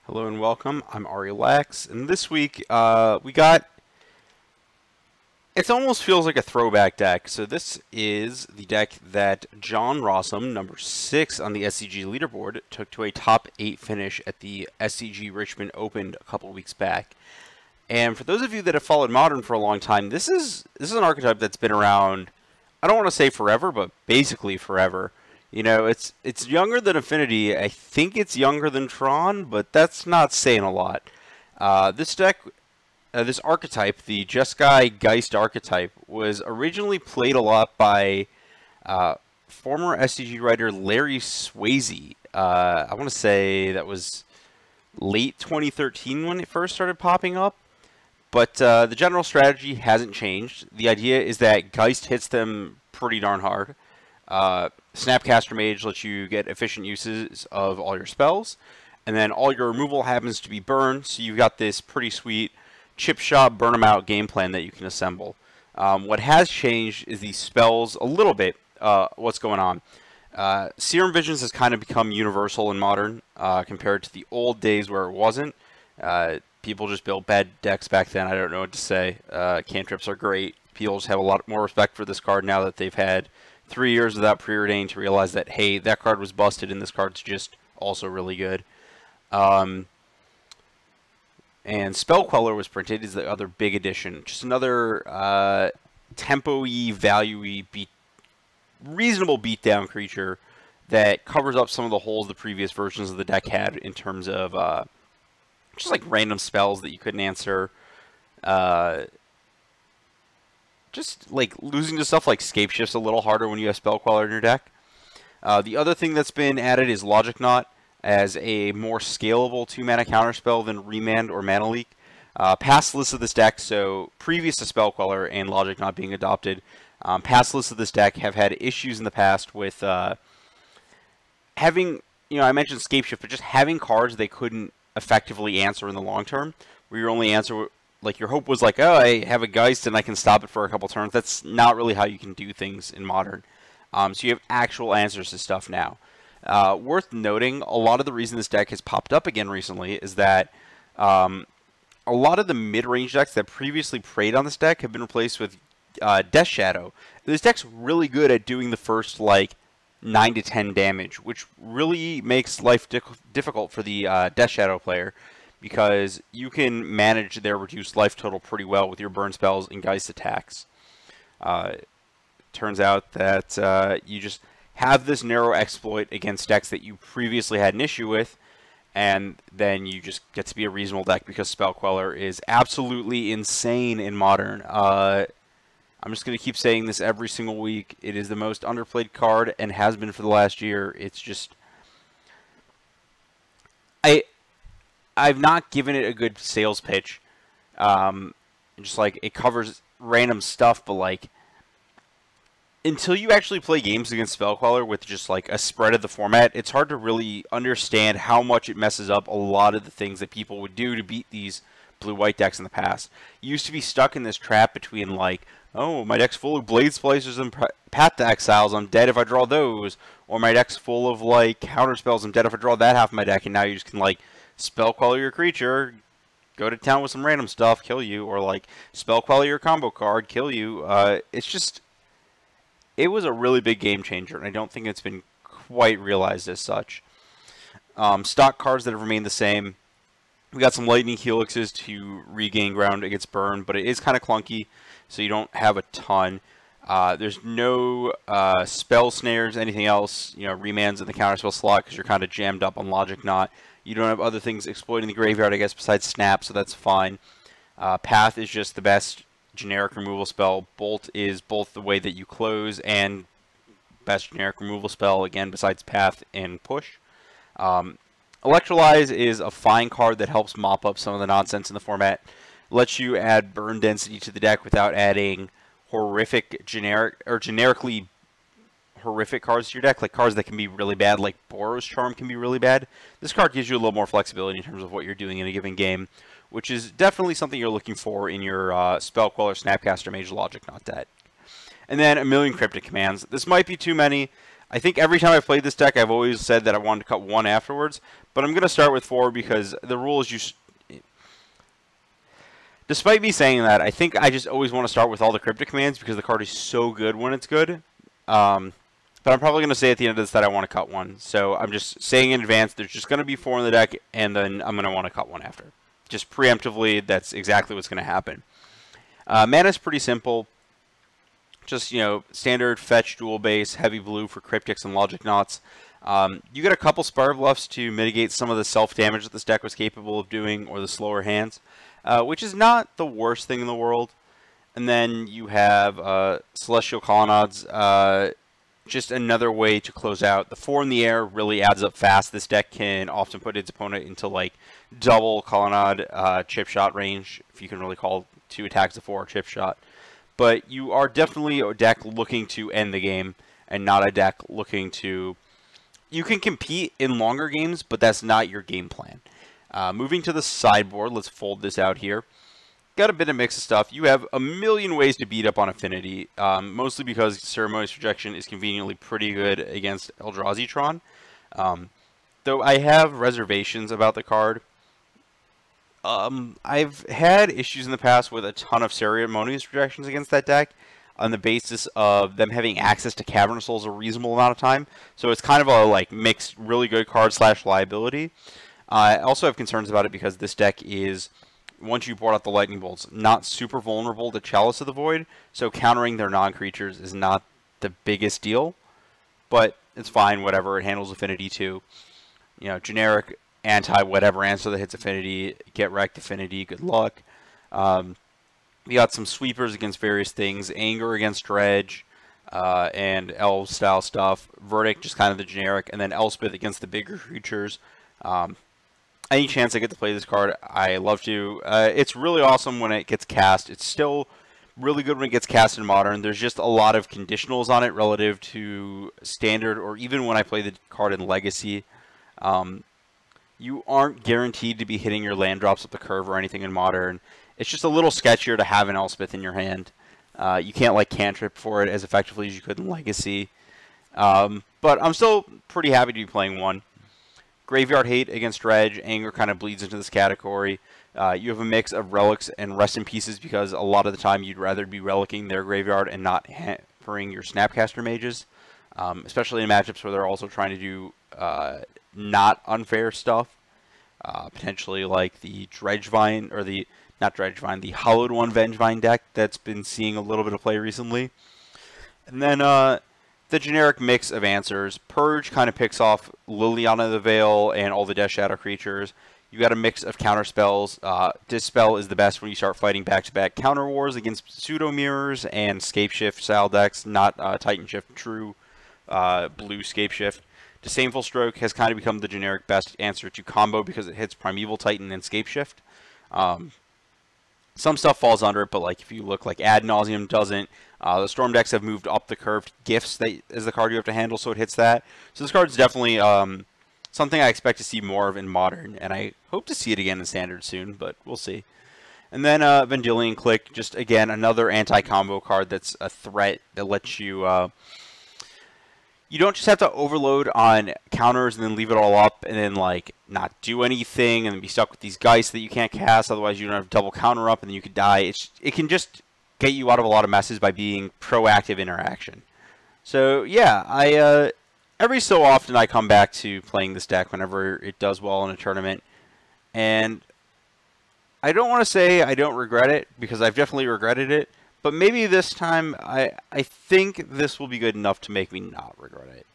Hello and welcome. I'm Ari Lax, and this week we got. It almost feels like a throwback deck. So this is the deck that John Rossum, number 6 on the SCG leaderboard, took to a top 8 finish at the SCG Richmond Open a couple weeks back. And for those of you that have followed Modern for a long time, this is an archetype that's been around. I don't want to say forever, but basically forever. You know, it's younger than Affinity. I think it's younger than Tron, but that's not saying a lot. This deck, this archetype, the Jeskai Geist archetype, was originally played a lot by former SCG writer Larry Swayze. I want to say that was late 2013 when it first started popping up. But the general strategy hasn't changed. The idea is that Geist hits them pretty darn hard. Snapcaster Mage lets you get efficient uses of all your spells, and then all your removal happens to be burn, so you've got this pretty sweet chip shot, burn them out game plan that you can assemble. What has changed is the spells a little bit. What's going on? Serum Visions has kind of become universal in Modern compared to the old days where it wasn't. People just built bad decks back then. I don't know what to say. Cantrips are great. People just have a lot more respect for this card now that they've had 3 years without preordained to realize that, hey, that card was busted and this card's just also really good. And Spell Queller was printed is the other big addition. Just another tempo-y, value-y, reasonable beatdown creature that covers up some of the holes the previous versions of the deck had in terms of just like random spells that you couldn't answer. Just like losing to stuff like Scape Shift's a little harder when you have Spell Queller in your deck. The other thing that's been added is Logic Knot as a more scalable 2-mana counterspell than Remand or Mana Leak. Past lists of this deck, so previous to Spell Queller and Logic Knot being adopted, past lists of this deck have had issues in the past with having, I mentioned Scape Shift, but just having cards they couldn't effectively answer in the long term, where your only answer, like your hope was like, oh, I have a Geist and I can stop it for a couple turns. That's not really how you can do things in Modern. So you have actual answers to stuff now. Worth noting, a lot of the reason this deck has popped up again recently is that a lot of the mid-range decks that previously preyed on this deck have been replaced with Death Shadow. This deck's really good at doing the first, like, 9 to 10 damage, which really makes life difficult for the Death Shadow player, because you can manage their reduced life total pretty well with your burn spells and Geist attacks. Turns out that you just have this narrow exploit against decks that you previously had an issue with, and then you just get to be a reasonable deck because Spell Queller is absolutely insane in Modern. I'm just going to keep saying this every single week. It is the most underplayed card and has been for the last year. It's just... I've not given it a good sales pitch. Just like, it covers random stuff, but like, until you actually play games against Spell Queller with just like a spread of the format, it's hard to really understand how much it messes up a lot of the things that people would do to beat these blue-white decks in the past. You used to be stuck in this trap between like, oh, my deck's full of Blade Splicers and Path to Exiles, I'm dead if I draw those. Or my deck's full of like counter spells, I'm dead if I draw that half of my deck, and now you just can like Spell Queller your creature, go to town with some random stuff, kill you, or like Spell Queller your combo card, kill you. It's just, it was a really big game changer, and I don't think it's been quite realized as such. Stock cards that have remained the same. We got some Lightning Helixes to regain ground against burn, but it is kind of clunky, so you don't have a ton. There's no spell snares, anything else, remands in the counterspell slot because you're kind of jammed up on Logic Knot. You don't have other things exploiting the graveyard, I guess, besides Snap, so that's fine. Path is just the best generic removal spell. Bolt is both the way that you close and best generic removal spell, again, besides Path and Push. Electrolyze is a fine card that helps mop up some of the nonsense in the format. Lets you add burn density to the deck without adding generically horrific cards to your deck, like cards that can be really bad, like Boros Charm can be really bad. This card gives you a little more flexibility in terms of what you're doing in a given game, which is definitely something you're looking for in your Spell Queller, Snapcaster Mage, Logic Knot deck. And then a million Cryptic Commands. This might be too many. I think every time I've played this deck, I've always said that I wanted to cut 1 afterwards, but I'm going to start with 4 because the rule is despite me saying that, I think I just always want to start with all the cryptic commands because the card is so good when it's good. But I'm probably going to say at the end of this that I want to cut 1. So I'm just saying in advance there's just going to be 4 in the deck, and then I'm going to want to cut 1 after. Just preemptively, that's exactly what's going to happen. Mana is pretty simple. Just, you know, standard fetch, dual base, heavy blue for cryptics and logic knots. You get a couple Spire Bluffs to mitigate some of the self-damage that this deck was capable of doing, or the slower hands, which is not the worst thing in the world. And then you have Celestial Colonnades, just another way to close out. The 4 in the air really adds up fast. This deck can often put its opponent into like double Colonnade chip shot range, if you can really call 2 attacks a 4 chip shot. But you are definitely a deck looking to end the game, and not a deck looking to... You can compete in longer games, but that's not your game plan. Moving to the sideboard, let's fold this out here. Got a bit of mix of stuff. You have a million ways to beat up on Affinity, mostly because Ceremonious Rejection is conveniently pretty good against Eldrazi Tron. Though I have reservations about the card. I've had issues in the past with a ton of Ceremonious Rejections against that deck on the basis of them having access to Cavernous Souls a reasonable amount of time. So it's kind of a like mixed really good card / liability. I also have concerns about it because this deck is, once you board out the Lightning Bolts, not super vulnerable to Chalice of the Void, so countering their non-creatures is not the biggest deal, but it's fine, whatever, it handles Affinity too. You know, generic anti-whatever answer that hits Affinity, get wrecked Affinity, good luck. We got some sweepers against various things, Anger against Dredge, and Elves-style stuff, Verdict, just kind of the generic, and then Elspeth against the bigger creatures. Any chance I get to play this card, I love to. It's really awesome when it gets cast. It's still really good when it gets cast in Modern. There's just a lot of conditionals on it relative to Standard, or even when I play the card in Legacy. You aren't guaranteed to be hitting your land drops up the curve or anything in Modern. It's just a little sketchier to have an Elspeth in your hand. You can't like cantrip for it as effectively as you could in Legacy. But I'm still pretty happy to be playing 1. Graveyard Hate against Dredge. Anger kind of bleeds into this category. You have a mix of relics and rest in pieces because a lot of the time you'd rather be relicking their graveyard and not hampering your Snapcaster mages. Especially in matchups where they're also trying to do not unfair stuff. Potentially like the Dredgevine, or the, not Dredgevine, the Hollowed One Vengevine deck that's been seeing a little bit of play recently. And then the generic mix of answers. Purge kind of picks off Liliana the Veil and all the Death Shadow creatures. You got a mix of counter spells. Dispel is the best when you start fighting back-to-back counter wars against Pseudo Mirrors and Scapeshift style decks, not Titan Shift, true blue Scapeshift. Disdainful Stroke has kind of become the generic best answer to combo because it hits Primeval Titan and Scapeshift. Some stuff falls under it, but like if you look like Ad Nauseam doesn't. The Storm decks have moved up the curve to Gifts that is the card you have to handle, so it hits that. So this card's definitely something I expect to see more of in Modern, and I hope to see it again in Standard soon, but we'll see. And then Vendilion Click, just again another anti-combo card that's a threat that lets you... you don't just have to overload on counters and then leave it all up and then like not do anything and then be stuck with these Geists that you can't cast, otherwise you don't have double counter up and then you could die. It can just get you out of a lot of messes by being proactive interaction. So yeah, every so often I come back to playing this deck whenever it does well in a tournament, and I don't want to say I don't regret it because I've definitely regretted it, but maybe this time I think this will be good enough to make me not regret it.